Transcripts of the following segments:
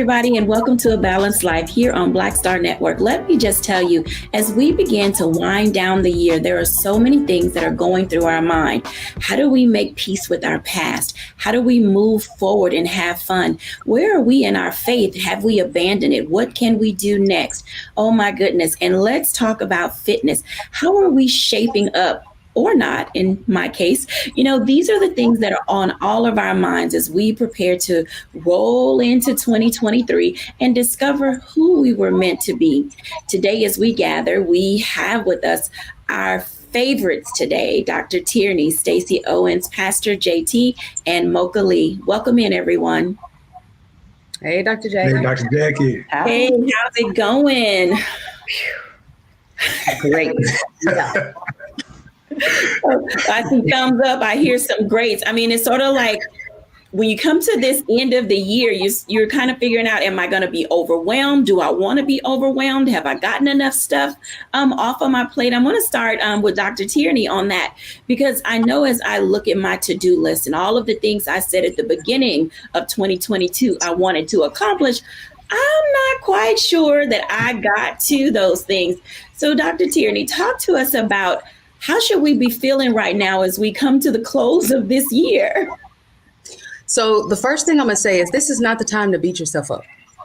everybody, and welcome to A Balanced Life here on Black Star Network. Let me just tell you, as we begin to wind down the year, there are so many things that are going through our mind. How do we make peace with our past? How do we move forward and have fun? Where are we in our faith? Have we abandoned it? What can we do next? Oh my goodness. And let's talk about fitness. How are we shaping up? Or not, in my case, these are the things that are on all of our minds as we prepare to roll into 2023 and discover who we were meant to be. Today, as we gather, we have with us our favorites today, Dr. Tierney, Stacey Owens, Pastor JT, and Mocha Lee. Welcome in, everyone. Hey, Dr. Jacquie. Hey, Dr. Jacquie. Hey, how's it going? Great. Yeah. I see thumbs up. I hear some greats. I mean, it's sort of like when you come to this end of the year, you're kind of figuring out, am I going to be overwhelmed? Do I want to be overwhelmed? Have I gotten enough stuff off of my plate? I'm going to start with Dr. Tierney on that, because I know as I look at my to-do list and all of the things I said at the beginning of 2022 I wanted to accomplish, I'm not quite sure that I got to those things. So Dr. Tierney, talk to us about how should we be feeling right now as we come to the close of this year? So the first thing I'm going to say is this is not the time to beat yourself up.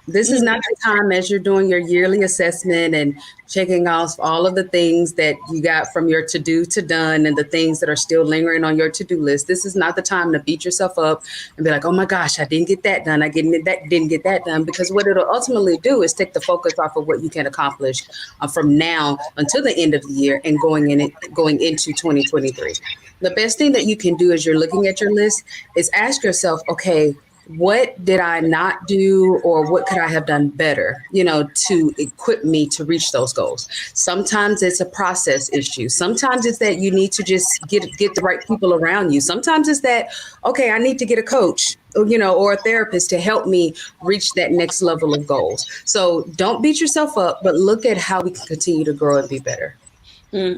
This is not the time as you're doing your yearly assessment and checking off all of the things that you got from your to-do to done and the things that are still lingering on your to-do list. This is not the time to beat yourself up and be like, oh my gosh, I didn't get that done. I didn't get that done. Because what it'll ultimately do is take the focus off of what you can accomplish from now until the end of the year and going into 2023. The best thing that you can do as you're looking at your list is ask yourself, okay, what did I not do, or what could I have done better, to equip me to reach those goals? Sometimes it's a process issue. Sometimes it's that you need to just get the right people around you. Sometimes it's that, okay, I need to get a coach, or a therapist to help me reach that next level of goals. So don't beat yourself up, but look at how we can continue to grow and be better.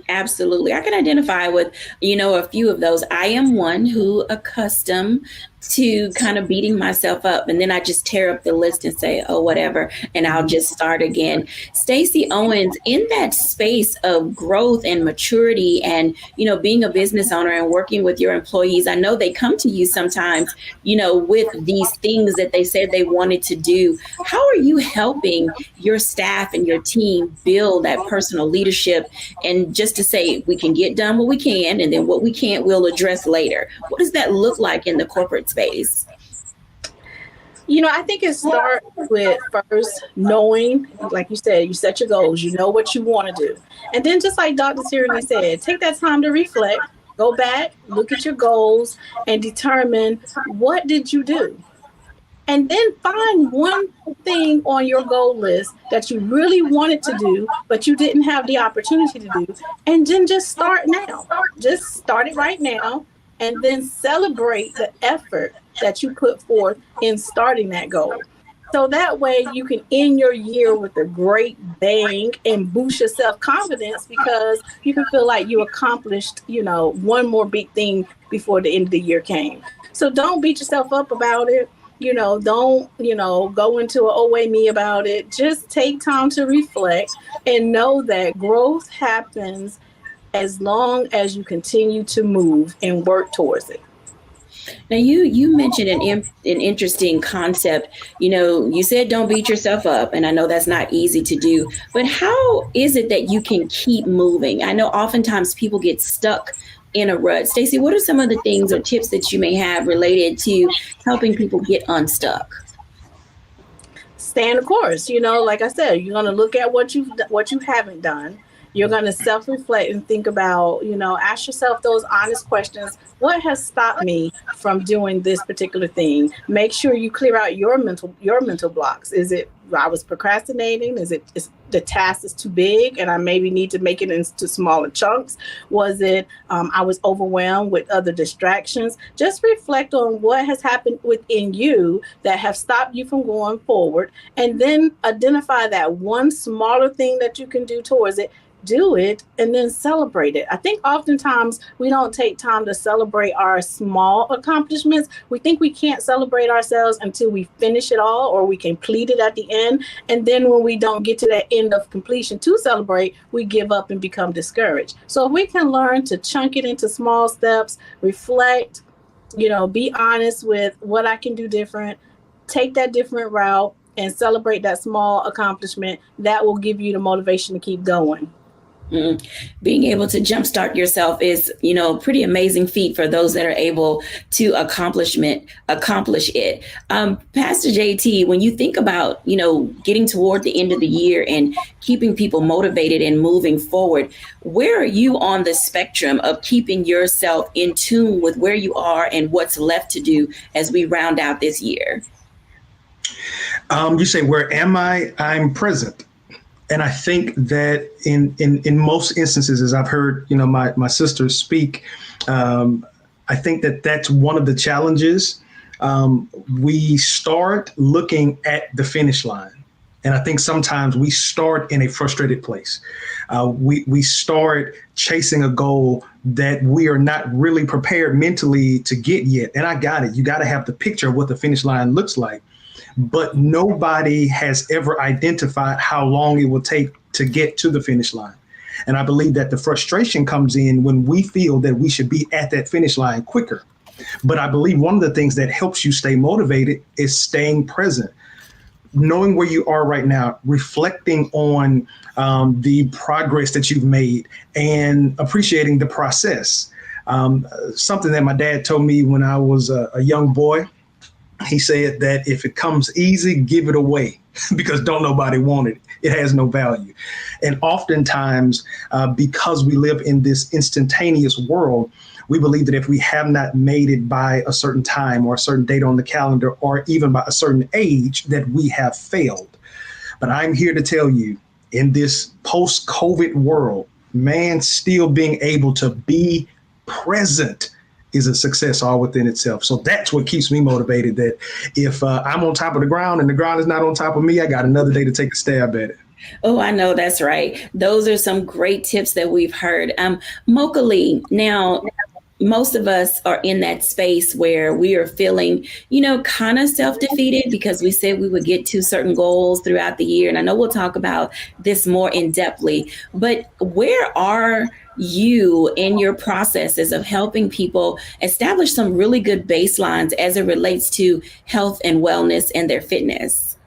Absolutely. I can identify with, a few of those. I am one who accustomed to kind of beating myself up, and then I just tear up the list and say, oh, whatever, and I'll just start again. Stacey Owens, in that space of growth and maturity and, being a business owner and working with your employees, I know they come to you sometimes, with these things that they said they wanted to do. How are you helping your staff and your team build that personal leadership, and just to say we can get done what we can, and then what we can't, we'll address later? What does that look like in the corporate space? I think it starts with first knowing, like you said, you set your goals, you know what you want to do. And then just like Dr. Tierney said, take that time to reflect, go back, look at your goals and determine what did you do. And then find one thing on your goal list that you really wanted to do, but you didn't have the opportunity to do. And then just start now. Just start it right now. And then celebrate the effort that you put forth in starting that goal. So that way you can end your year with a great bang and boost your self-confidence, because you can feel like you accomplished, one more big thing before the end of the year came. So don't beat yourself up about it. Don't, go into a oh wait me about it. Just take time to reflect and know that growth happens as long as you continue to move and work towards it. Now, you mentioned an interesting concept. You said don't beat yourself up, and I know that's not easy to do, but how is it that you can keep moving? I know oftentimes people get stuck in a rut. Stacey, what are some of the things or tips that you may have related to helping people get unstuck? Stay the course. Like I said, you're going to look at what you haven't done. You're going to self-reflect and think about, ask yourself those honest questions. What has stopped me from doing this particular thing? Make sure you clear out your mental blocks. Is it I was procrastinating? Is the task is too big and I maybe need to make it into smaller chunks? Was it I was overwhelmed with other distractions? Just reflect on what has happened within you that have stopped you from going forward, and then identify that one smaller thing that you can do towards it. do it, and then celebrate it. I think oftentimes we don't take time to celebrate our small accomplishments. We think we can't celebrate ourselves until we finish it all or we complete it at the end. And then when we don't get to that end of completion to celebrate, we give up and become discouraged. So if we can learn to chunk it into small steps, reflect, be honest with what I can do different, take that different route, and celebrate that small accomplishment, that will give you the motivation to keep going. Being able to jumpstart yourself is, pretty amazing feat for those that are able to accomplish it. Pastor JT, when you think about, getting toward the end of the year and keeping people motivated and moving forward, where are you on the spectrum of keeping yourself in tune with where you are and what's left to do as we round out this year? You say, where am I? I'm present. And I think that in most instances, as I've heard, my sisters speak, I think that that's one of the challenges. We start looking at the finish line. And I think sometimes we start in a frustrated place. We start chasing a goal that we are not really prepared mentally to get yet. And I got it. You got to have the picture of what the finish line looks like. But nobody has ever identified how long it will take to get to the finish line. And I believe that the frustration comes in when we feel that we should be at that finish line quicker. But I believe one of the things that helps you stay motivated is staying present, knowing where you are right now, reflecting on the progress that you've made and appreciating the process. Something that my dad told me when I was a young boy. He said that if it comes easy, give it away because don't nobody want it. It has no value. And oftentimes, because we live in this instantaneous world, we believe that if we have not made it by a certain time or a certain date on the calendar or even by a certain age, that we have failed. But I'm here to tell you, in this post-COVID world, man, still being able to be present is a success all within itself. So that's what keeps me motivated, that if I'm on top of the ground and the ground is not on top of me, I got another day to take a stab at it. Oh, I know that's right. Those are some great tips that we've heard. Mocha Lee, now, most of us are in that space where we are feeling, kind of self-defeated because we said we would get to certain goals throughout the year. And I know we'll talk about this more in depthly, but where are you in your processes of helping people establish some really good baselines as it relates to health and wellness and their fitness?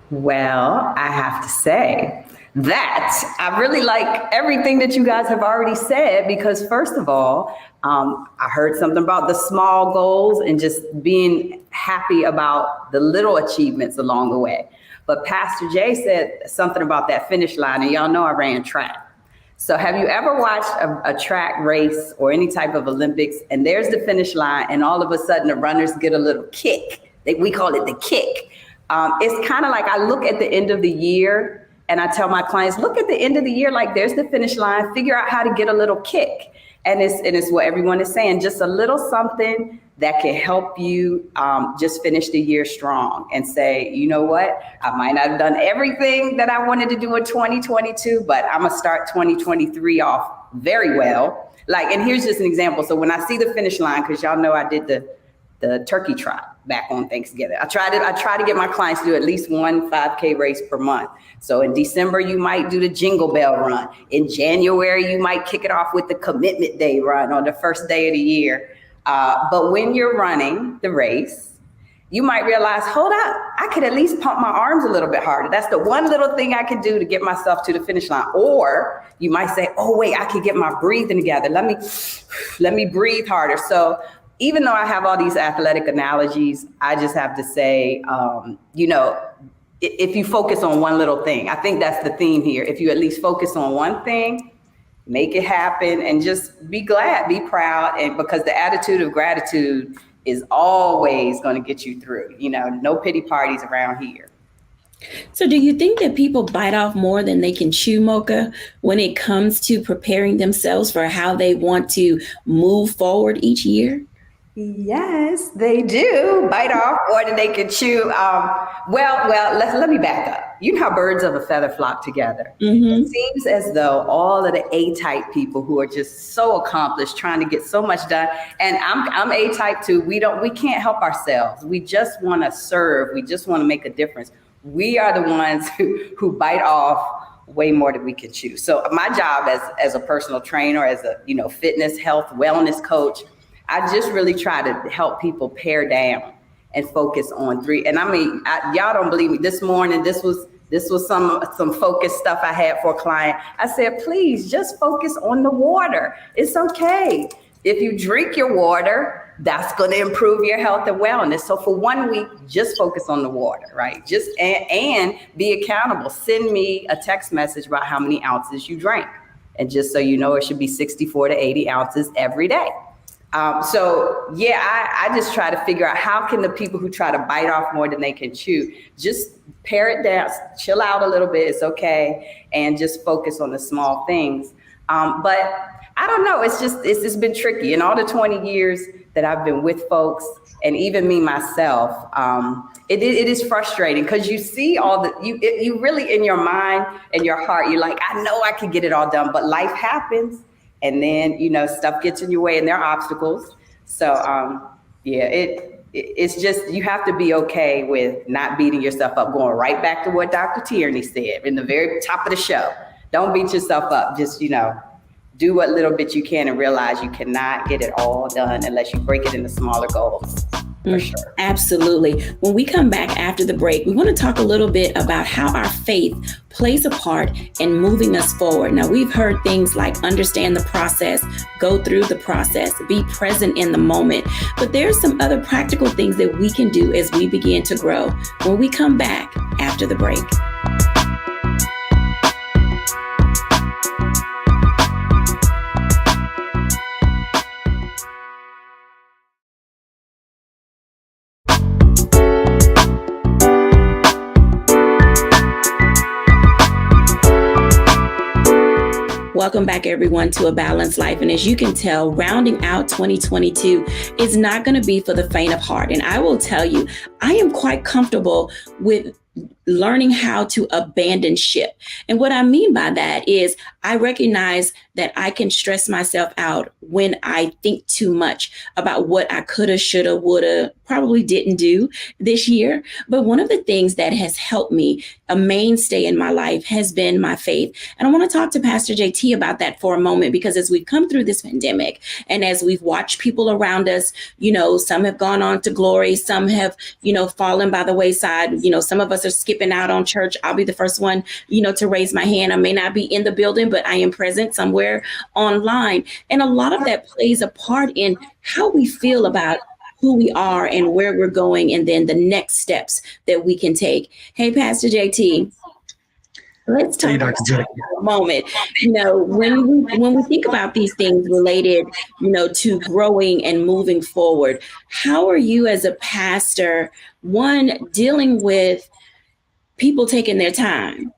Well, I have to say that I really like everything that you guys have already said, because first of all, I heard something about the small goals and just being happy about the little achievements along the way. But Pastor Jay said something about that finish line, and y'all know I ran track. So have you ever watched a track race or any type of Olympics, and there's the finish line, and all of a sudden the runners get a little kick? We call it the kick. It's kind of like I look at the end of the year and I tell my clients, look at the end of the year, like there's the finish line, figure out how to get a little kick. And it's what everyone is saying, just a little something that can help you just finish the year strong and say, you know what, I might not have done everything that I wanted to do in 2022, but I'm gonna start 2023 off very well. And here's just an example. So when I see the finish line, because y'all know I did the turkey trot back on Thanksgiving. I try to get my clients to do at least one 5K race per month. So in December, you might do the Jingle Bell run. In January, you might kick it off with the Commitment Day run on the first day of the year. But when you're running the race, you might realize, hold up, I could at least pump my arms a little bit harder. That's the one little thing I can do to get myself to the finish line. Or you might say, oh, wait, I could get my breathing together. Let me breathe harder. So even though I have all these athletic analogies, I just have to say, if you focus on one little thing, I think that's the theme here. If you at least focus on one thing, make it happen, and just be glad, be proud. And because the attitude of gratitude is always going to get you through, no pity parties around here. So do you think that people bite off more than they can chew, Mocha, when it comes to preparing themselves for how they want to move forward each year? Yes, they do bite off more than they can chew. Let me back up. You know how birds of a feather flock together. Mm-hmm. It seems as though all of the A-type people who are just so accomplished, trying to get so much done, and I'm A-type too. We can't help ourselves. We just want to serve. We just want to make a difference. We are the ones who bite off way more than we can chew. So my job as a personal trainer, as a fitness, health, wellness coach, I just really try to help people pare down and focus on three. And I mean, y'all don't believe me. This morning, this was some focused stuff I had for a client. I said, please just focus on the water. It's okay. If you drink your water, that's going to improve your health and wellness. So for 1 week, just focus on the water, right? And be accountable. Send me a text message about how many ounces you drank. And just so you know, it should be 64 to 80 ounces every day. I just try to figure out how can the people who try to bite off more than they can chew, just pare it down, chill out a little bit. It's okay. And just focus on the small things. But I don't know. It's just been tricky. In all the 20 years that I've been with folks, and even me myself, it is frustrating because you see you really in your mind and your heart, you're like, I know I can get it all done, but life happens. And then, stuff gets in your way and there are obstacles. So, it's just, you have to be okay with not beating yourself up, going right back to what Dr. Tierney said in the very top of the show. Don't beat yourself up. Just, do what little bit you can and realize you cannot get it all done unless you break it into smaller goals. For sure. Absolutely. When we come back after the break, we want to talk a little bit about how our faith plays a part in moving us forward. Now, we've heard things like understand the process, go through the process, be present in the moment. But there's some other practical things that we can do as we begin to grow when we come back after the break. Welcome back, everyone, to A Balanced Life. And as you can tell, rounding out 2022 is not going to be for the faint of heart. And I will tell you, I am quite comfortable with learning how to abandon ship. And what I mean by that is I recognize that I can stress myself out when I think too much about what I coulda, shoulda, woulda, probably didn't do this year. But one of the things that has helped me, a mainstay in my life, has been my faith. And I want to talk to Pastor JT about that for a moment, because as we've come through this pandemic and as we've watched people around us, some have gone on to glory, some have, fallen by the wayside. Some of us are skipping out on church. I'll be the first one, to raise my hand. I may not be in the building, but I am present somewhere online. And a lot of that plays a part in how we feel about who we are and where we're going, and then the next steps that we can take. Hey, Pastor JT, let's talk about a moment. When we think about these things related, to growing and moving forward, how are you as a pastor, one, dealing with people taking their time?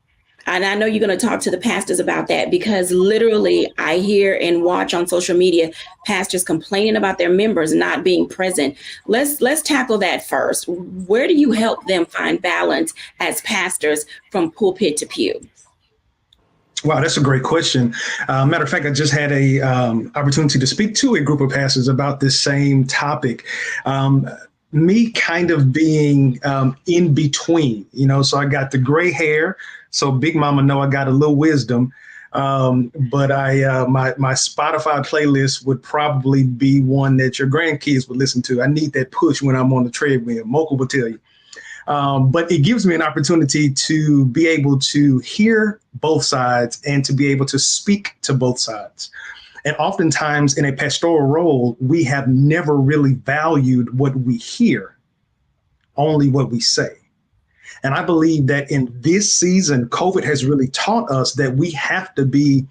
And I know you're going to talk to the pastors about that, because literally I hear and watch on social media pastors complaining about their members not being present. Let's tackle that first. Where do you help them find balance as pastors from pulpit to pew? Wow, that's a great question. Matter of fact, I just had a opportunity to speak to a group of pastors about this same topic. Me kind of being in between, so I got the gray hair. So Big Mama know I got a little wisdom, but my Spotify playlist would probably be one that your grandkids would listen to. I need that push when I'm on the treadmill. Mocha will tell you. But it gives me an opportunity to be able to hear both sides and to be able to speak to both sides. And oftentimes in a pastoral role, we have never really valued what we hear, only what we say. And I believe that in this season, COVID has really taught us that we have to be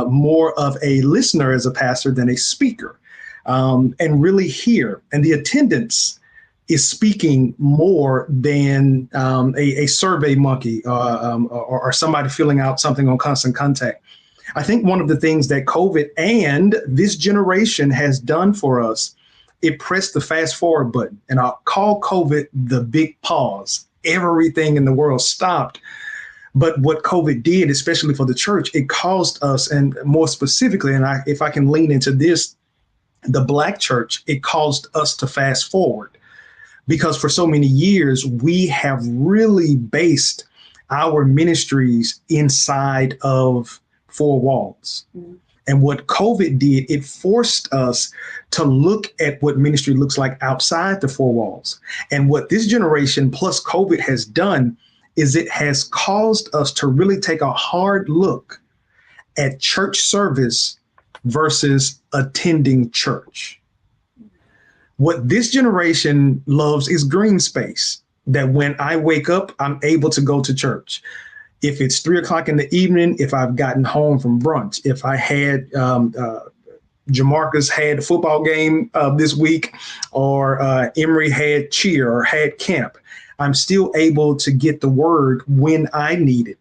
more of a listener as a pastor than a speaker, and really hear. And the attendance is speaking more than a survey monkey or somebody filling out something on Constant Contact. I think one of the things that COVID and this generation has done for us, it pressed the fast forward button. And I'll call COVID the big pause. everything in the world stopped. But what COVID did, especially for the church, it caused us, and more specifically, and if I can lean into this, the Black church, it caused us to fast forward, because for so many years, we have really based our ministries inside of four walls. Mm-hmm. And what COVID did, it forced us to look at what ministry looks like outside the four walls. And what this generation plus COVID has done is it has caused us to really take a hard look at church service versus attending church. What this generation loves is green space, that when I wake up, I'm able to go to church. If it's 3:00 in the evening, if I've gotten home from brunch, if I had Jamarcus had a football game this week, or Emery had cheer or had camp, I'm still able to get the word when I need it.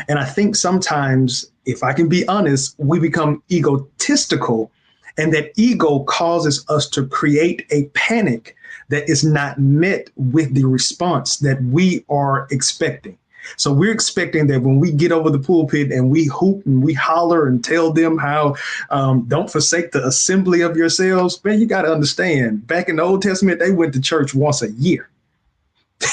And I think sometimes, if I can be honest, we become egotistical, and that ego causes us to create a panic that is not met with the response that we are expecting. So we're expecting that when we get over the pulpit and we hoop and we holler and tell them how don't forsake the assembly of yourselves, man, you got to understand, back in the Old Testament, they went to church once a year.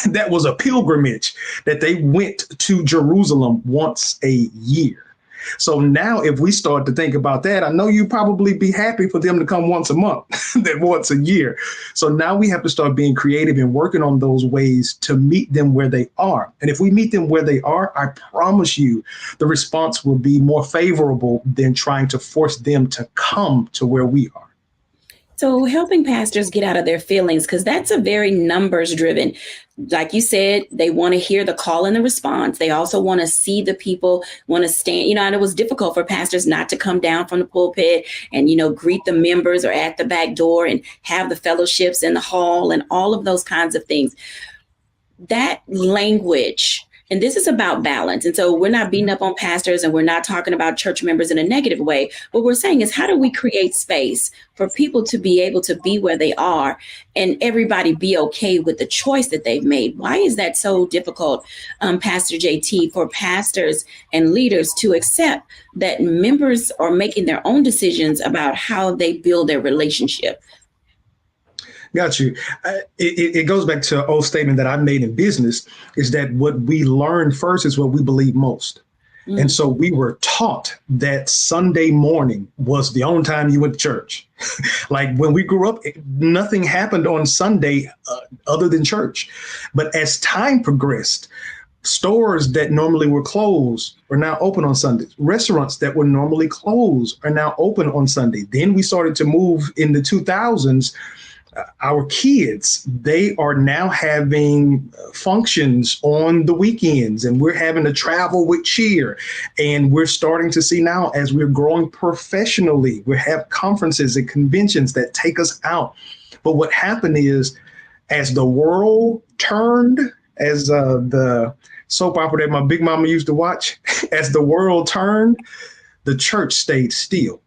That was a pilgrimage, that they went to Jerusalem once a year. So now if we start to think about that, I know you'd probably be happy for them to come once a month than once a year. So now we have to start being creative and working on those ways to meet them where they are. And if we meet them where they are, I promise you the response will be more favorable than trying to force them to come to where we are. So helping pastors get out of their feelings, because that's a very numbers driven. Like you said, they want to hear the call and the response. They also want to see the people, want to stand, and it was difficult for pastors not to come down from the pulpit and, greet the members or at the back door and have the fellowships in the hall and all of those kinds of things. That language. And this is about balance. And so we're not beating up on pastors, and we're not talking about church members in a negative way. What we're saying is, how do we create space for people to be able to be where they are and everybody be okay with the choice that they've made? Why is that so difficult, Pastor JT, for pastors and leaders to accept that members are making their own decisions about how they build their relationship? Got you. It goes back to an old statement that I've made in business, is that what we learn first is what we believe most. Mm. And so we were taught that Sunday morning was the only time you went to church. Like when we grew up, nothing happened on Sunday other than church. But as time progressed, stores that normally were closed are now open on Sundays. Restaurants that were normally closed are now open on Sunday. Then we started to move in the 2000s. Our kids, they are now having functions on the weekends, and we're having to travel with cheer. And we're starting to see now, as we're growing professionally, we have conferences and conventions that take us out. But what happened is, as the world turned, as the soap opera that my big mama used to watch, as the world turned, the church stayed still.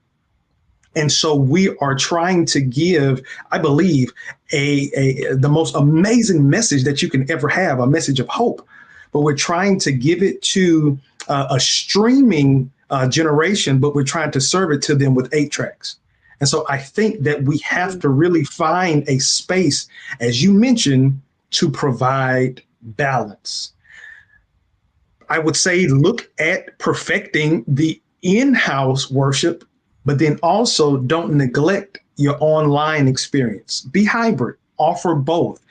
And so we are trying to give, I believe, the most amazing message that you can ever have, a message of hope. But we're trying to give it to a streaming generation, but we're trying to serve it to them with 8 tracks. And so I think that we have to really find a space, as you mentioned, to provide balance. I would say look at perfecting the in-house worship, but then also don't neglect your online experience. Be hybrid, offer both,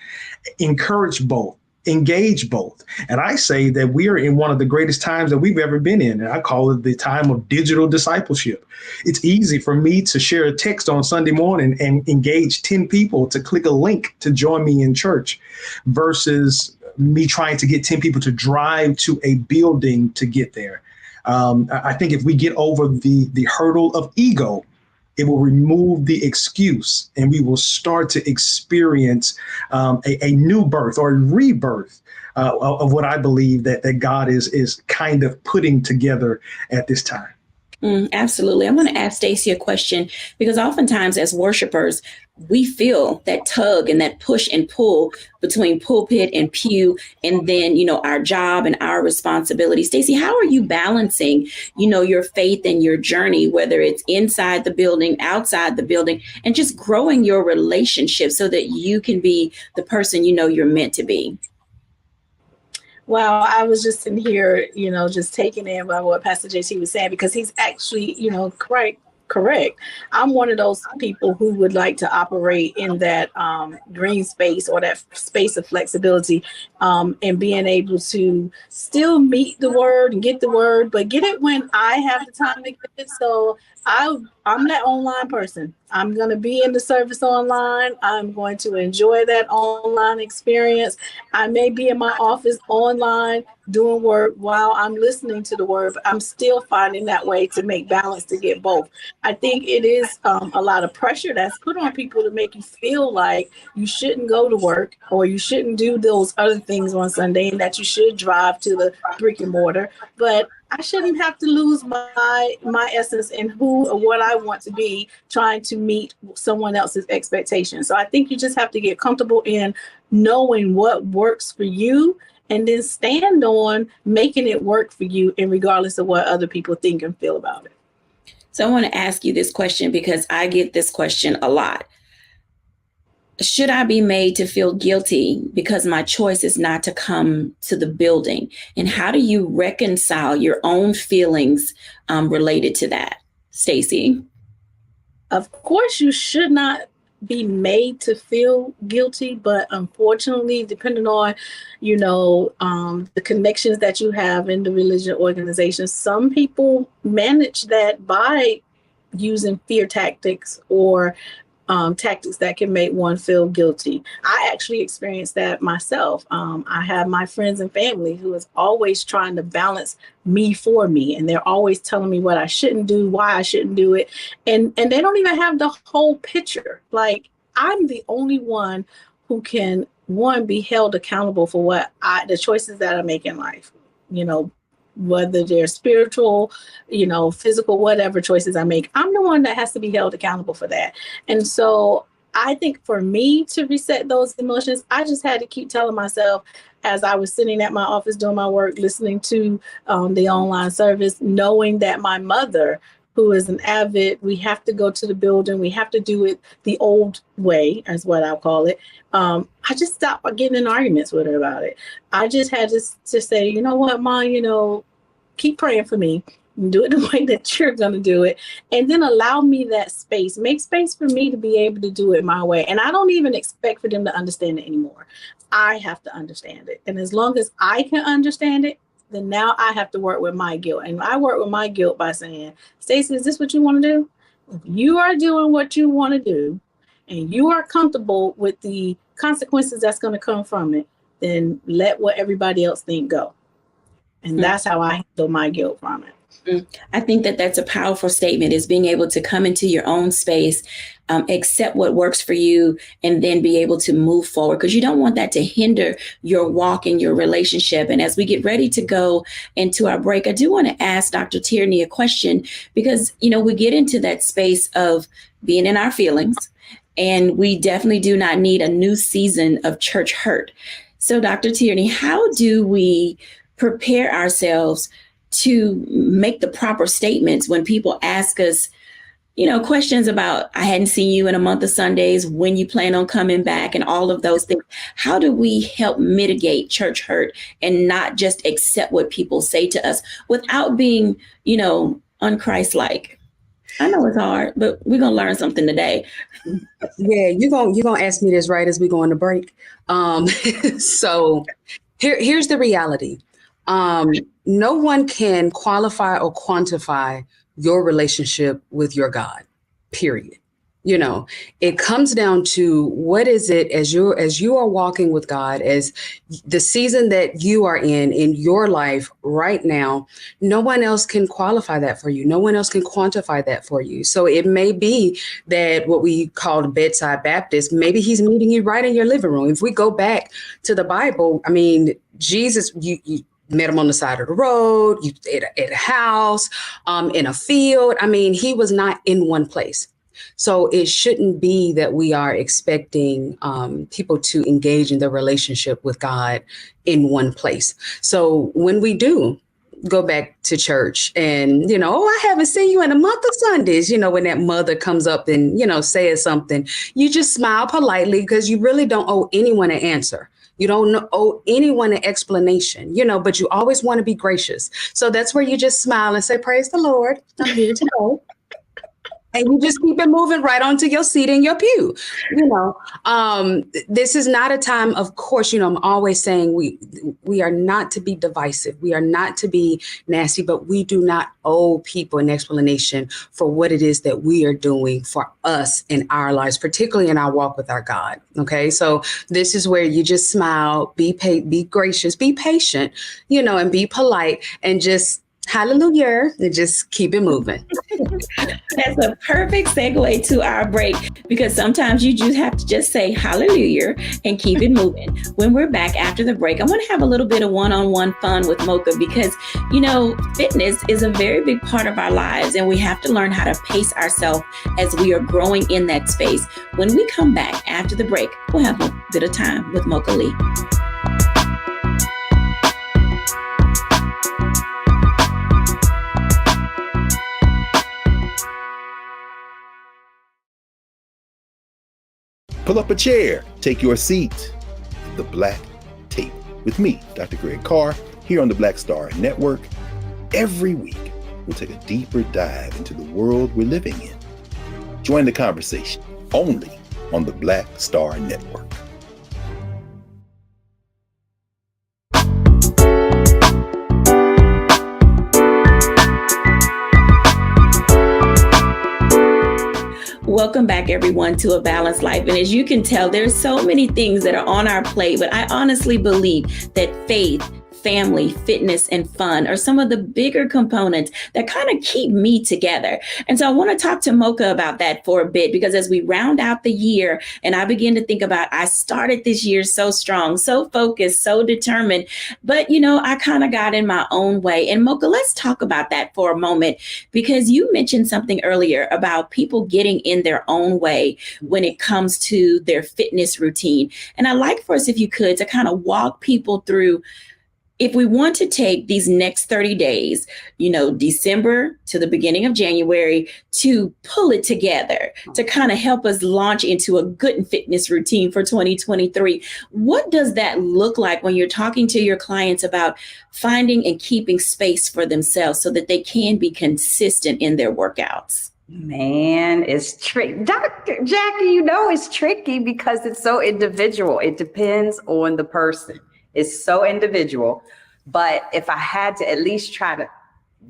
encourage both, engage both. And I say that we are in one of the greatest times that we've ever been in. And I call it the time of digital discipleship. It's easy for me to share a text on Sunday morning and engage 10 people to click a link to join me in church, versus me trying to get 10 people to drive to a building to get there. I think if we get over the hurdle of ego, it will remove the excuse, and we will start to experience a new birth or rebirth of what I believe that God is kind of putting together at this time. Absolutely. I'm going to ask Stacey a question because oftentimes as worshipers, we feel that tug and that push and pull between pulpit and pew, and then, our job and our responsibility. Stacey, how are you balancing, your faith and your journey, whether it's inside the building, outside the building, and just growing your relationship so that you can be the person you're meant to be? Well, I was just in here, just taking in by what Pastor JT was saying, because he's actually, correct. I'm one of those people who would like to operate in that green space, or that space of flexibility, and being able to still meet the word and get the word, but get it when I have the time to get it. So I'm that online person. I'm going to be in the service online. I'm going to enjoy that online experience. I may be in my office online doing work while I'm listening to the word, but I'm still finding that way to make balance to get both. I think it is a lot of pressure that's put on people to make you feel like you shouldn't go to work, or you shouldn't do those other things on Sunday, and that you should drive to the brick and mortar. But I shouldn't have to lose my essence in who or what I want to be, trying to meet someone else's expectations. So I think you just have to get comfortable in knowing what works for you, and then stand on making it work for you, and regardless of what other people think and feel about it. So I want to ask you this question because I get this question a lot. Should I be made to feel guilty because my choice is not to come to the building? And how do you reconcile your own feelings related to that? Stacey? Of course, you should not be made to feel guilty, but unfortunately, depending on, the connections that you have in the religious organizations, some people manage that by using fear tactics, or tactics that can make one feel guilty. I actually experienced that myself. I have my friends and family who is always trying to balance me for me, and they're always telling me what I shouldn't do, why I shouldn't do it, and they don't even have the whole picture. Like, I'm the only one who can, one, be held accountable for the choices that I make in life. Whether they're spiritual, physical, whatever choices I make, I'm the one that has to be held accountable for that. And so I think for me to reset those emotions, I just had to keep telling myself, as I was sitting at my office doing my work, listening to the online service, knowing that my mother, who is an avid, we have to go to the building, we have to do it the old way, as what I'll call it. I just stopped getting in arguments with her about it. I just had to say, you know what, Mom, keep praying for me. Do it the way that you're going to do it. And then allow me that space. Make space for me to be able to do it my way. And I don't even expect for them to understand it anymore. I have to understand it. And as long as I can understand it, then now I have to work with my guilt. And I work with my guilt by saying, Stacey, is this what you want to do? If you are doing what you want to do, and you are comfortable with the consequences that's going to come from it, then let what everybody else think go. And that's how I handle my guilt from it. I think that that's a powerful statement, is being able to come into your own space, accept what works for you, and then be able to move forward, because you don't want that to hinder your walk in your relationship. And as we get ready to go into our break, I do want to ask Dr. Tierney a question, because, we get into that space of being in our feelings, and we definitely do not need a new season of church hurt. So Dr. Tierney, how do we prepare ourselves to make the proper statements when people ask us, questions about, I hadn't seen you in a month of Sundays, when you plan on coming back, and all of those things? How do we help mitigate church hurt and not just accept what people say to us without being, unchristlike? I know it's hard, but we're going to learn something today. Yeah, you're gonna ask me this right as we go on the break. So here's the reality. No one can qualify or quantify your relationship with your God, period. It comes down to, what is it as you are walking with God, as the season that you are in your life right now. No one else can qualify that for you. No one else can quantify that for you. So it may be that what we call bedside Baptist, maybe he's meeting you right in your living room. If we go back to the Bible, I mean, Jesus, met him on the side of the road, at a house, in a field. I mean, he was not in one place. So it shouldn't be that we are expecting people to engage in their relationship with God in one place. So when we do go back to church and, I haven't seen you in a month of Sundays, when that mother comes up and, says something, you just smile politely because you really don't owe anyone an answer. You don't owe anyone an explanation, but you always want to be gracious. So that's where you just smile and say, praise the Lord, I'm here to go. And you just keep it moving right onto your seat in your pew. This is not a time, of course, I'm always saying we are not to be divisive. We are not to be nasty, but we do not owe people an explanation for what it is that we are doing for us in our lives, particularly in our walk with our God. Okay, so this is where you just smile, be gracious, be patient, and be polite, and just hallelujah, and just keep it moving. That's a perfect segue to our break, because sometimes you just have to just say hallelujah and keep it moving. When we're back after the break, I want to have a little bit of one-on-one fun with Mocha, because, fitness is a very big part of our lives, and we have to learn how to pace ourselves as we are growing in that space. When we come back after the break, we'll have a bit of time with Mocha Lee. Pull up a chair, take your seat. The Black Tape with me, Dr. Greg Carr, here on the Black Star Network. Every week, we'll take a deeper dive into the world we're living in. Join the conversation only on the Black Star Network. Welcome back, everyone, to A Balanced Life. And as you can tell, there's so many things that are on our plate, but I honestly believe that faith, family, fitness, and fun are some of the bigger components that kind of keep me together. And so I want to talk to Mocha about that for a bit, because as we round out the year and I begin to think about, I started this year so strong, so focused, so determined, but I kind of got in my own way. And Mocha, let's talk about that for a moment, because you mentioned something earlier about people getting in their own way when it comes to their fitness routine. And I'd like for us, if you could, to kind of walk people through, if we want to take these next 30 days, December to the beginning of January, to pull it together, to kind of help us launch into a good fitness routine for 2023. What does that look like when you're talking to your clients about finding and keeping space for themselves so that they can be consistent in their workouts? Man, it's tricky. Dr. Jacquie, it's tricky because it's so individual. It depends on the person. It's so individual. But if I had to at least try to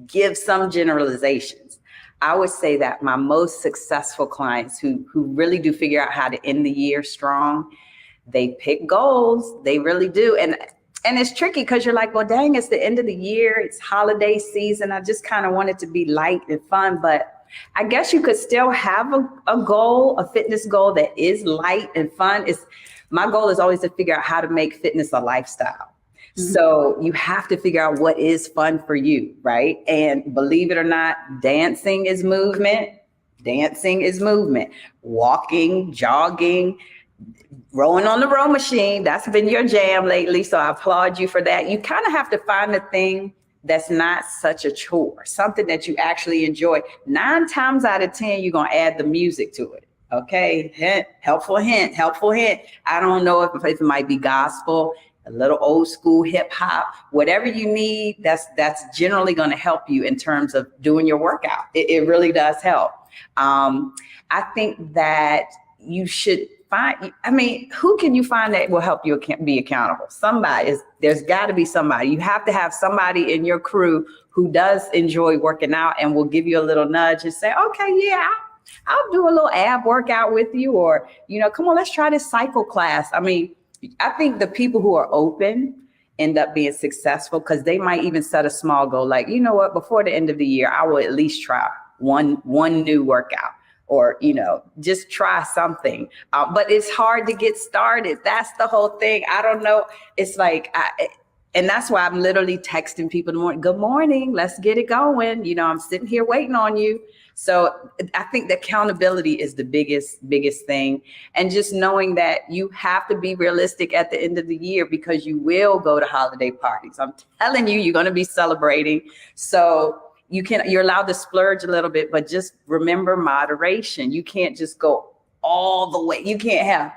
give some generalizations, I would say that my most successful clients who really do figure out how to end the year strong, they pick goals. They really do. And it's tricky because you're like, well, dang, it's the end of the year. It's holiday season. I just kind of want it to be light and fun. But I guess you could still have a goal, a fitness goal that is light and fun. My goal is always to figure out how to make fitness a lifestyle. Mm-hmm. So you have to figure out what is fun for you, right? And believe it or not, dancing is movement. Walking, jogging, rowing on the row machine. That's been your jam lately. So I applaud you for that. You kind of have to find a thing that's not such a chore, something that you actually enjoy. 9 times out of 10, you're going to add the music to it. Okay, helpful hint. I don't know if it might be gospel, a little old school hip hop, whatever you need. That's generally going to help you in terms of doing your workout. It really does help. I think that you should find. Who can you find that will help you be accountable? There's got to be somebody. You have to have somebody in your crew who does enjoy working out and will give you a little nudge and say, okay, yeah, I'll do a little ab workout with you, or, come on, let's try this cycle class. I think the people who are open end up being successful because they might even set a small goal. Like, you know what, before the end of the year, I will at least try one new workout, or, just try something. But it's hard to get started. That's the whole thing. I don't know. It's like, And that's why I'm literally texting people in the morning, good morning, let's get it going. You know, I'm sitting here waiting on you. So I think the accountability is the biggest thing. And just knowing that you have to be realistic at the end of the year, because you will go to holiday parties. I'm telling you, you're going to be celebrating. So you're allowed to splurge a little bit, but just remember moderation. You can't just go all the way. You can't have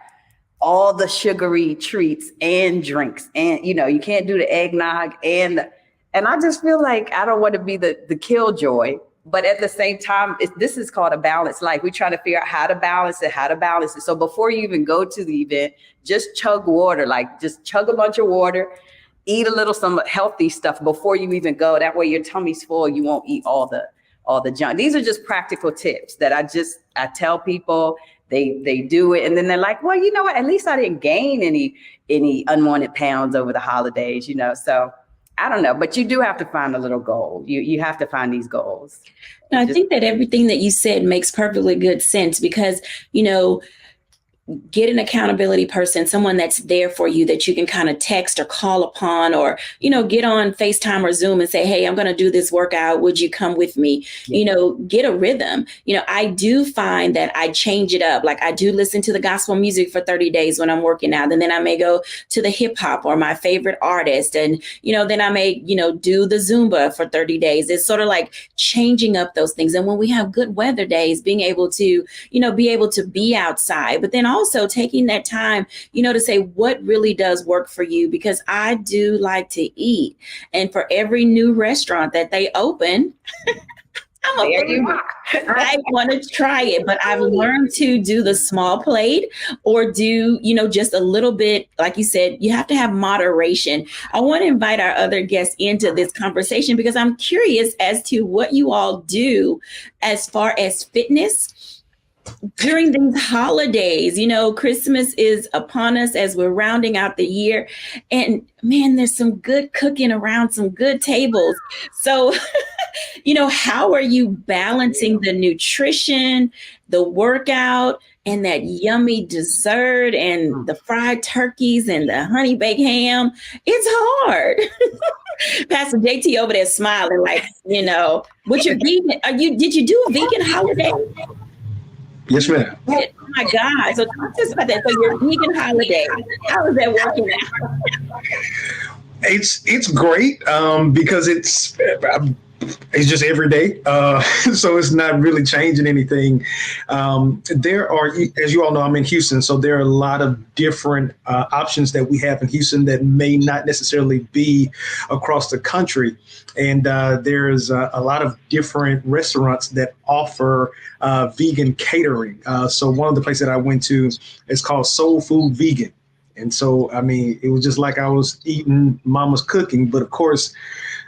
all the sugary treats and drinks, and you can't do the eggnog and I just feel like I don't want to be the killjoy, but at the same time, this is called a balanced life. We try to figure out how to balance it. So before you even go to the event, just chug water, just chug a bunch of water, eat a little some healthy stuff before you even go. That way your tummy's full. You won't eat all the junk. These are just practical tips that I tell people. They do it, and then they're like, well, you know what? At least I didn't gain any unwanted pounds over the holidays, So I don't know, but you do have to find a little goal. You have to find these goals. I think that everything that you said makes perfectly good sense, because, get an accountability person, someone that's there for you that you can kind of text or call upon, or, get on FaceTime or Zoom and say, hey, I'm going to do this workout. Would you come with me? Yeah. Get a rhythm. I do find that I change it up. Like I do listen to the gospel music for 30 days when I'm working out. And then I may go to the hip hop or my favorite artist. And, then I may, do the Zumba for 30 days. It's sort of like changing up those things. And when we have good weather days, being able to, be outside, but then also taking that time, to say what really does work for you, because I do like to eat. And for every new restaurant that they open, I want to try it, but I've learned to do the small plate or do, just a little bit. Like you said, you have to have moderation. I want to invite our other guests into this conversation because I'm curious as to what you all do as far as fitness during these holidays. Christmas is upon us as we're rounding out the year, and man, there's some good cooking around some good tables. So, how are you balancing the nutrition, the workout, and that yummy dessert and the fried turkeys and the honey baked ham? It's hard. Pastor JT over there smiling like, but you're vegan. Did you do a vegan holiday? Yes, ma'am. Oh my God. So talk to us about that. So your vegan holiday, how is that working out? It's great because it's just every day. So it's not really changing anything. There are, as you all know, I'm in Houston, so there are a lot of different options that we have in Houston that may not necessarily be across the country. And there's a lot of different restaurants that offer vegan catering. So one of the places that I went to is called Soul Food Vegan. And so, it was just like I was eating mama's cooking, but of course,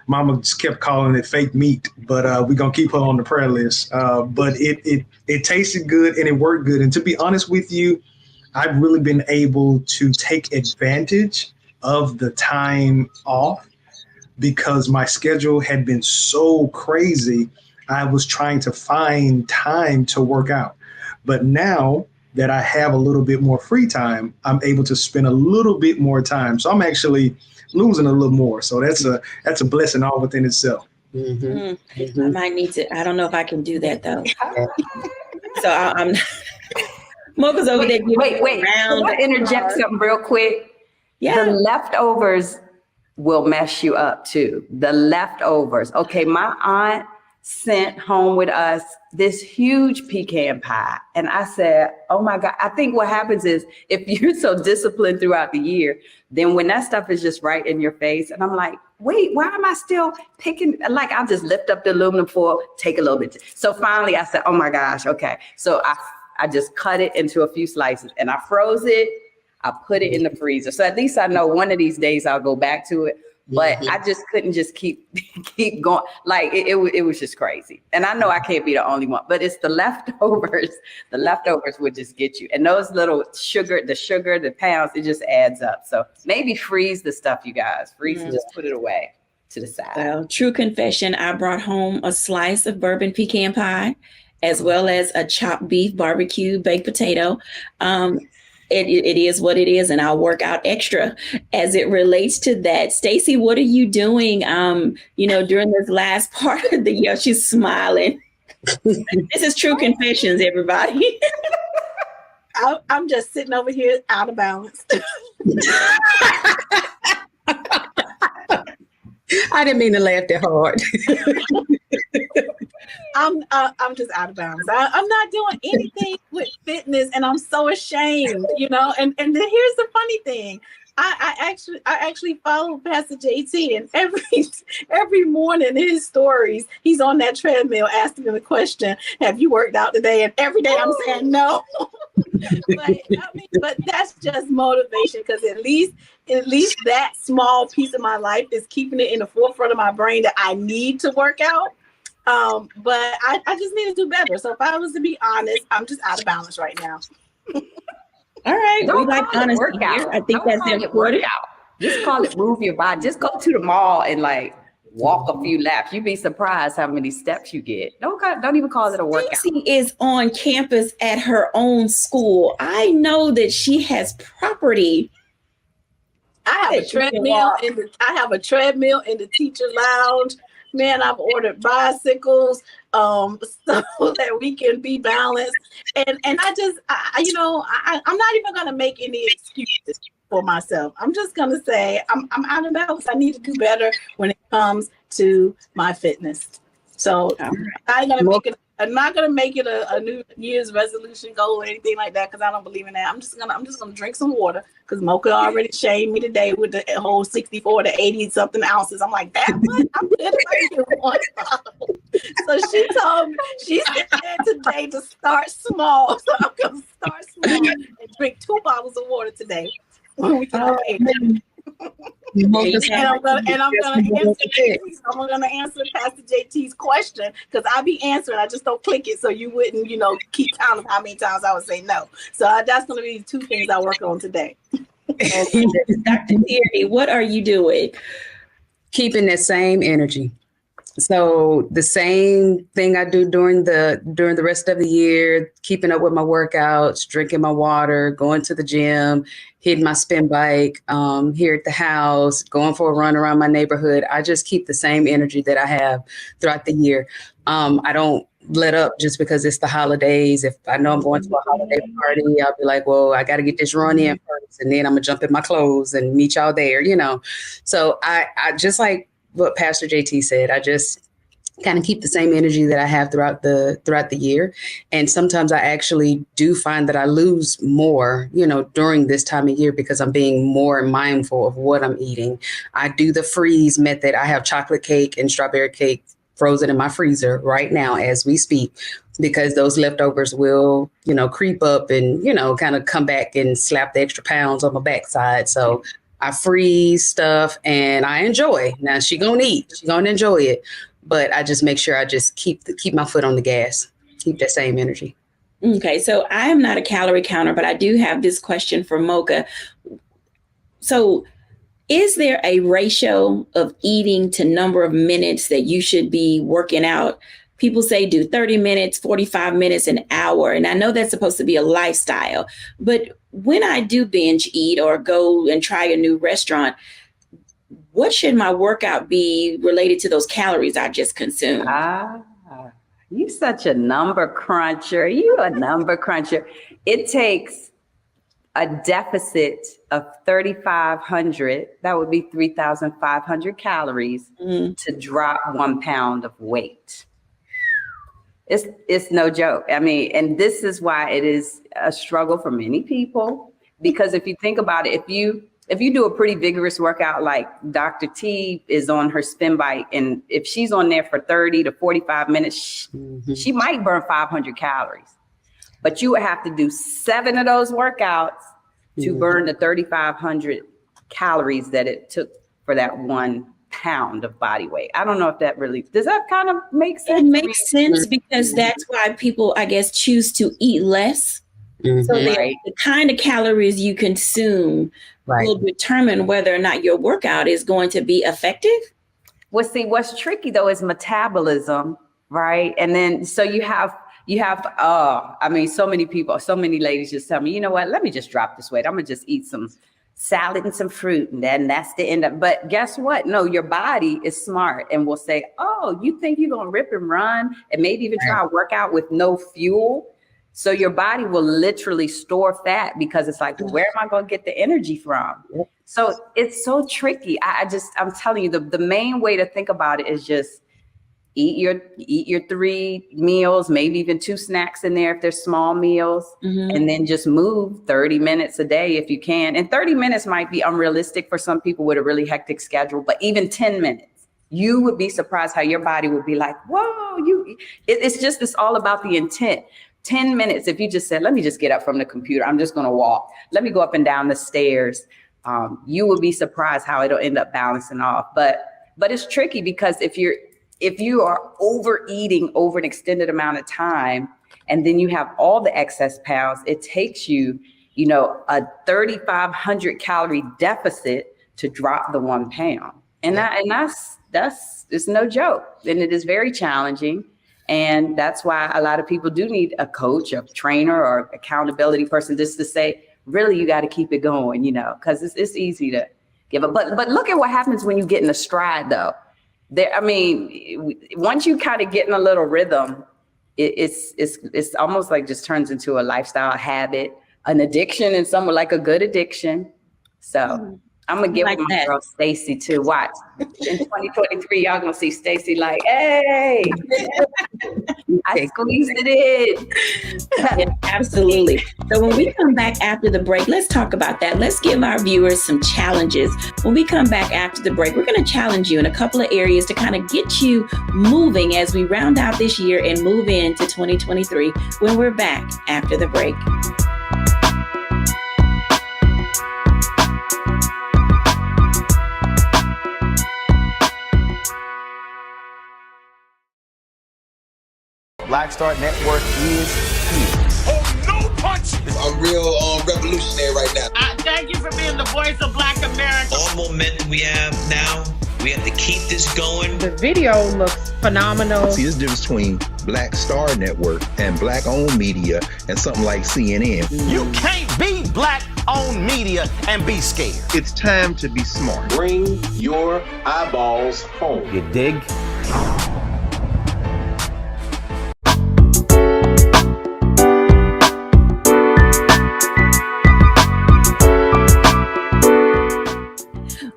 mama just kept calling it fake meat, but we're going to keep her on the prayer list. But it tasted good and it worked good. And to be honest with you, I've really been able to take advantage of the time off because my schedule had been so crazy. I was trying to find time to work out. But now that I have a little bit more free time, I'm able to spend a little bit more time. So I'm actually losing a little more. So that's a blessing all within itself. Mm-hmm. I might need to. I don't know if I can do that though. So I'm Mocha's over there. Wait. Can I interject something real quick? Yeah. The leftovers will mess you up too. The leftovers. Okay, my aunt sent home with us this huge pecan pie. And I said, oh my God, I think what happens is if you're so disciplined throughout the year, then when that stuff is just right in your face, and I'm like, wait, why am I still picking? Like, I'll just lift up the aluminum foil, take a little bit. So finally I said, oh my gosh, okay. So I just cut it into a few slices and I froze it. I put it in the freezer. So at least I know one of these days I'll go back to it. But I just couldn't just keep going. Like it was just crazy. And I know I can't be the only one, but it's the leftovers. The leftovers would just get you. And those little sugar, the pounds, it just adds up. So maybe freeze the stuff, you guys. Freeze and just put it away to the side. Well, true confession, I brought home a slice of bourbon pecan pie, as well as a chopped beef barbecue baked potato. it is what it is, and I'll work out extra as it relates to that. Stacey, what are you doing? During this last part of the year, she's smiling. This is true confessions, everybody. I'm just sitting over here out of balance. I didn't mean to laugh that hard. I'm just out of bounds. I'm not doing anything with fitness, and I'm so ashamed, And then here's the funny thing. I actually follow Pastor JT, and every morning in his stories, he's on that treadmill asking the question, "Have you worked out today?" And every day I'm saying no. but that's just motivation, because at least that small piece of my life is keeping it in the forefront of my brain that I need to work out. But I just need to do better. So if I was to be honest, I'm just out of balance right now. All right. Don't we like honesty here. I think that's important. Just call it move your body. Just go to the mall and walk a few laps. You'd be surprised how many steps you get. Don't even call it a workout. Stacey is on campus at her own school. I know that she has property. I have a treadmill in the teacher lounge. Man, I've ordered bicycles so that we can be balanced. And I'm not even going to make any excuses for myself. I'm just going to say I'm out of balance. I need to do better when it comes to my fitness. So I'm not gonna make it a New Year's resolution goal or anything like that, because I don't believe in that. I'm just gonna drink some water, because Mocha already shamed me today with the whole 64 to 80 something ounces. I'm like, that much? I'm good if I get one bottle. So she told me, she said today to start small. So I'm gonna start small and drink 2 bottles of water today when we get and I'm gonna answer Pastor JT's question, because I be answering. I just don't click it, so you wouldn't, keep count of how many times I would say no. So that's gonna be 2 things I work on today. Dr. Thierry, what are you doing? Keeping that same energy. So the same thing I do during the rest of the year, keeping up with my workouts, drinking my water, going to the gym, hitting my spin bike, here at the house, going for a run around my neighborhood. I just keep the same energy that I have throughout the year. I don't let up just because it's the holidays. If I know I'm going to a holiday party, I'll be like, well, I got to get this run in first, and then I'm gonna jump in my clothes and meet y'all there, So I just like what Pastor JT said, I just kind of keep the same energy that I have throughout the year. And sometimes I actually do find that I lose more, during this time of year, because I'm being more mindful of what I'm eating. I do the freeze method. I have chocolate cake and strawberry cake frozen in my freezer right now as we speak, because those leftovers will, creep up and, kind of come back and slap the extra pounds on my backside. So I freeze stuff and I enjoy. Now she gonna eat, she gonna enjoy it, but I just make sure I just keep my foot on the gas, keep that same energy. Okay, so I am not a calorie counter, but I do have this question for Mocha. So is there a ratio of eating to number of minutes that you should be working out? People say do 30 minutes, 45 minutes, an hour. And I know that's supposed to be a lifestyle. But when I do binge eat or go and try a new restaurant, what should my workout be related to those calories I just consumed? You such a number cruncher. You a number cruncher. It takes a deficit of 3,500, that would be 3,500 calories to drop 1 pound of weight. It's no joke. I mean, and this is why it is a struggle for many people, because if you think about it, if you do a pretty vigorous workout, like Dr. T is on her spin bike, and if she's on there for 30 to 45 minutes, she might burn 500 calories. But you would have to do 7 of those workouts to burn the 3,500 calories that it took for that 1 pound of body weight. I don't know if that really, does that kind of make sense? It makes sense, because that's why people, I guess, choose to eat less. So the kind of calories you consume will determine whether or not your workout is going to be effective. Well, see, what's tricky though is metabolism, right? And then, so you have You have, so many people, so many ladies just tell me, you know what, let me just drop this weight. I'm going to just eat some salad and some fruit. And then that's the end of, but guess what? No, your body is smart and will say, oh, you think you're going to rip and run and maybe even try a workout with no fuel? So your body will literally store fat because it's like, where am I going to get the energy from? So it's so tricky. I'm telling you, the main way to think about it is just eat your 3 meals, maybe even 2 snacks in there if they're small meals, and then just move 30 minutes a day if you can. And 30 minutes might be unrealistic for some people with a really hectic schedule, but even 10 minutes, you would be surprised how your body would be like, whoa, it's all about the intent. 10 minutes, if you just said, let me just get up from the computer, I'm just going to walk, let me go up and down the stairs, you will be surprised how it'll end up balancing off. But it's tricky because if you are overeating over an extended amount of time, and then you have all the excess pounds, it takes you, a 3,500 calorie deficit to drop the 1 pound. And that's it's no joke. And it is very challenging. And that's why a lot of people do need a coach, a trainer, or accountability person just to say, really, you got to keep it going, because it's easy to give up. But look at what happens when you get in a stride, though. Once you kind of get in a little rhythm, it's almost like just turns into a lifestyle habit, an addiction, and somewhat like a good addiction. So I'm gonna give my girl Stacy too. Watch in 2023, y'all gonna see Stacy like, hey, I squeezed it in. Yeah, absolutely. So when we come back after the break, let's talk about that. Let's give our viewers some challenges. When we come back after the break, we're going to challenge you in a couple of areas to kind of get you moving as we round out this year and move into 2023 when we're back after the break. Black Star Network is here. Oh, no punch! I'm real revolutionary right now. Thank you for being the voice of Black America. All momentum we have now, we have to keep this going. The video looks phenomenal. See, there's a difference between Black Star Network and Black-owned media and something like CNN. You can't be Black-owned media and be scared. It's time to be smart. Bring your eyeballs home. You dig?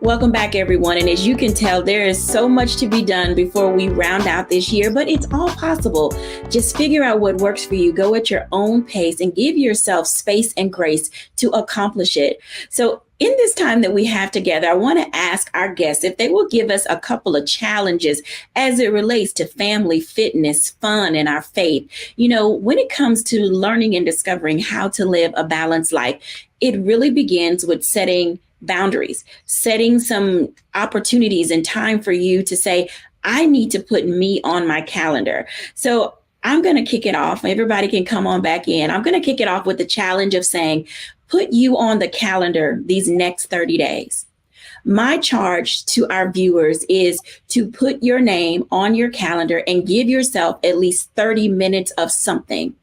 Welcome back, everyone. And as you can tell, there is so much to be done before we round out this year, but it's all possible. Just figure out what works for you. Go at your own pace and give yourself space and grace to accomplish it. So in this time that we have together, I want to ask our guests if they will give us a couple of challenges as it relates to family, fitness, fun, and our faith. When it comes to learning and discovering how to live a balanced life, it really begins with setting boundaries, setting some opportunities and time for you to say, I need to put me on my calendar. So I'm going to kick it off. Everybody can come on back in. I'm going to kick it off with the challenge of saying, put you on the calendar these next 30 days. My charge to our viewers is to put your name on your calendar and give yourself at least 30 minutes of something.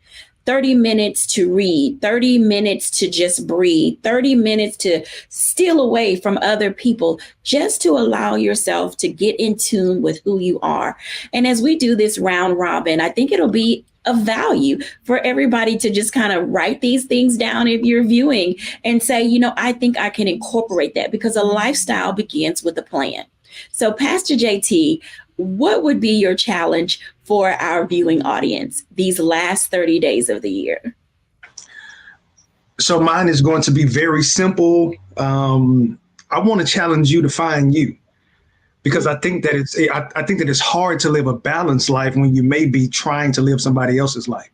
30 minutes to read, 30 minutes to just breathe, 30 minutes to steal away from other people, just to allow yourself to get in tune with who you are. And as we do this round robin, I think it'll be of value for everybody to just kind of write these things down if you're viewing and say, I think I can incorporate that, because a lifestyle begins with a plan. So Pastor JT, what would be your challenge for our viewing audience these last 30 days of the year? So mine is going to be very simple. I want to challenge you to find you, because I think that it's hard to live a balanced life when you may be trying to live somebody else's life.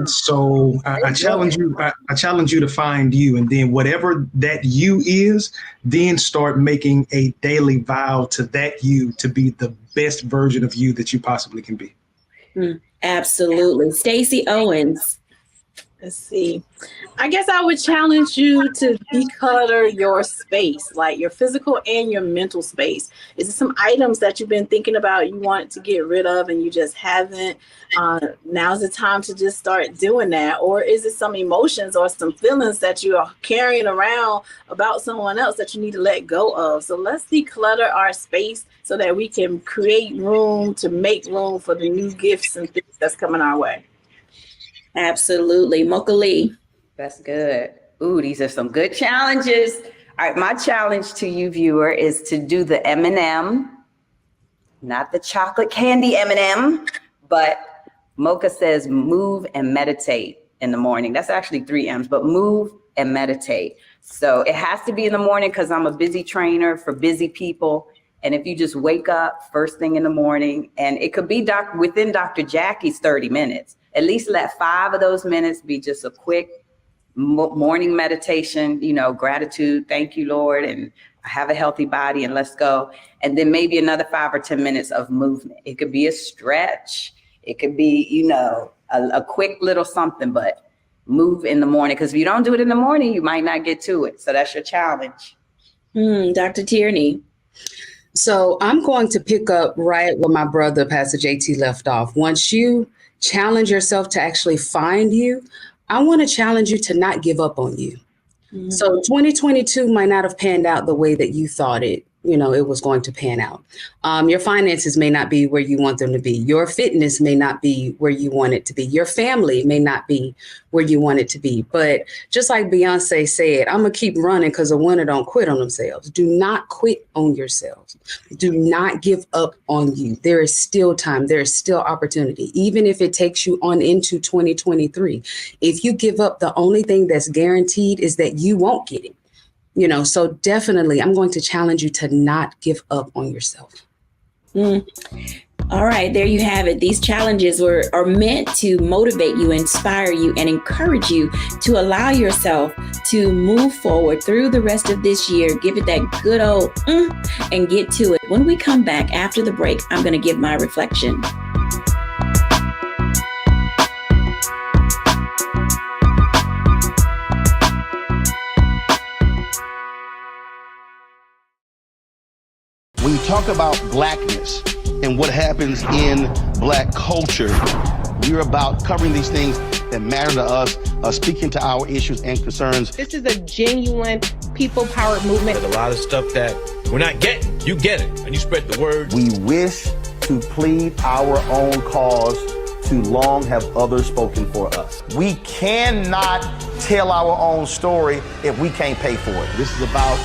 So I challenge you to find you, and then whatever that you is, then start making a daily vow to that you to be the best version of you that you possibly can be. Absolutely. Stacey Owens. Let's see. I guess I would challenge you to declutter your space, like your physical and your mental space. Is it some items that you've been thinking about you want to get rid of and you just haven't? Now's the time to just start doing that. Or is it some emotions or some feelings that you are carrying around about someone else that you need to let go of? So let's declutter our space so that we can create room to make room for the new gifts and things that's coming our way. Absolutely. Mocha Lee. That's good. Ooh, these are some good challenges. All right, my challenge to you, viewer, is to do the M&M, not the chocolate candy M&M, but Mocha says move and meditate in the morning. That's actually 3 M's, but move and meditate. So it has to be in the morning because I'm a busy trainer for busy people. And if you just wake up first thing in the morning, and it could be within Dr. Jackie's 30 minutes, at least let 5 of those minutes be just a quick morning meditation, gratitude, thank you, Lord, and I have a healthy body, and let's go. And then maybe another 5 or 10 minutes of movement. It could be a stretch. It could be, a quick little something, but move in the morning. Because if you don't do it in the morning, you might not get to it. So that's your challenge. Dr. Tierney. So I'm going to pick up right where my brother, Pastor JT, left off. Once you challenge yourself to actually find you, I want to challenge you to not give up on you. Mm-hmm. So 2022 might not have panned out the way that you thought it was going to pan out. Your finances may not be where you want them to be. Your fitness may not be where you want it to be. Your family may not be where you want it to be. But just like Beyonce said, I'm going to keep running because a winner don't quit on themselves. Do not quit on yourselves. Do not give up on you. There is still time. There is still opportunity, even if it takes you on into 2023. If you give up, the only thing that's guaranteed is that you won't get it. So definitely I'm going to challenge you to not give up on yourself. All right, there you have it. These challenges are meant to motivate you, inspire you, and encourage you to allow yourself to move forward through the rest of this year. Give it that good old and get to it. When we come back after the break, I'm going to give my reflection. When you talk about blackness and what happens in black culture, we're about covering these things that matter to us, speaking to our issues and concerns. This is a genuine people-powered movement. There's a lot of stuff that we're not getting. You get it, and you spread the word. We wish to plead our own cause. Too long have others spoken for us. We cannot tell our own story if we can't pay for it. This is about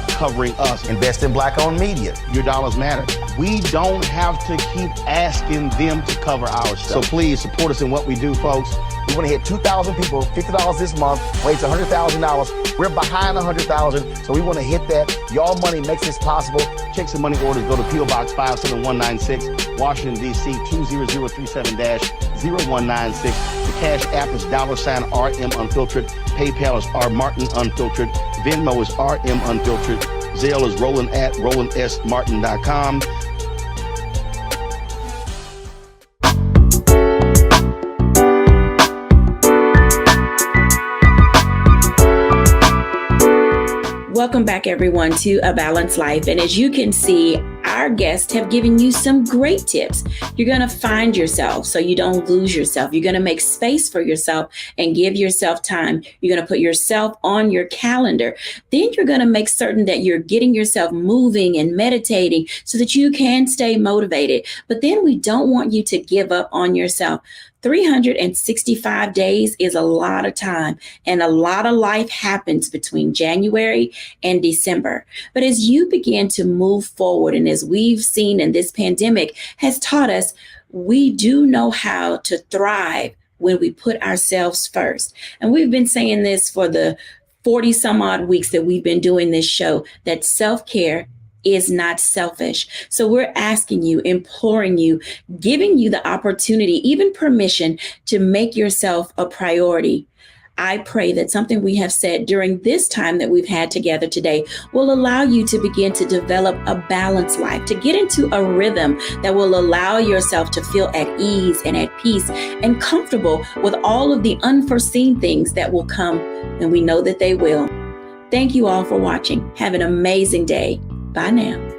covering us. Invest in black-owned media. Your dollars matter. We don't have to keep asking them to cover our stuff. So please support us in what we do, folks. We want to hit 2,000 people, $50 this month, raise $100,000. We're behind 100,000, so we want to hit that. Y'all money makes this possible. Checks and money orders go to P.O. Box 57196, Washington, D.C. 20037-0196. The Cash App is $RM Unfiltered. PayPal is R Martin Unfiltered. Venmo is RM Unfiltered. Zelle is roland@rolandsmartin.com. Welcome back, everyone, to A Balanced Life. And as you can see, our guests have given you some great tips. You're going to find yourself so you don't lose yourself. You're going to make space for yourself and give yourself time. You're going to put yourself on your calendar. Then you're going to make certain that you're getting yourself moving and meditating so that you can stay motivated. But then we don't want you to give up on yourself. 365 days is a lot of time, and a lot of life happens between January and December. But as you begin to move forward, and as we've seen in this pandemic has taught us, we do know how to thrive when we put ourselves first. And we've been saying this for the 40 some odd weeks that we've been doing this show, that self-care is not selfish. So we're asking you, imploring you, giving you the opportunity, even permission to make yourself a priority. I pray that something we have said during this time that we've had together today will allow you to begin to develop a balanced life, to get into a rhythm that will allow yourself to feel at ease and at peace and comfortable with all of the unforeseen things that will come, and we know that they will. Thank you all for watching. Have an amazing day. Bye now.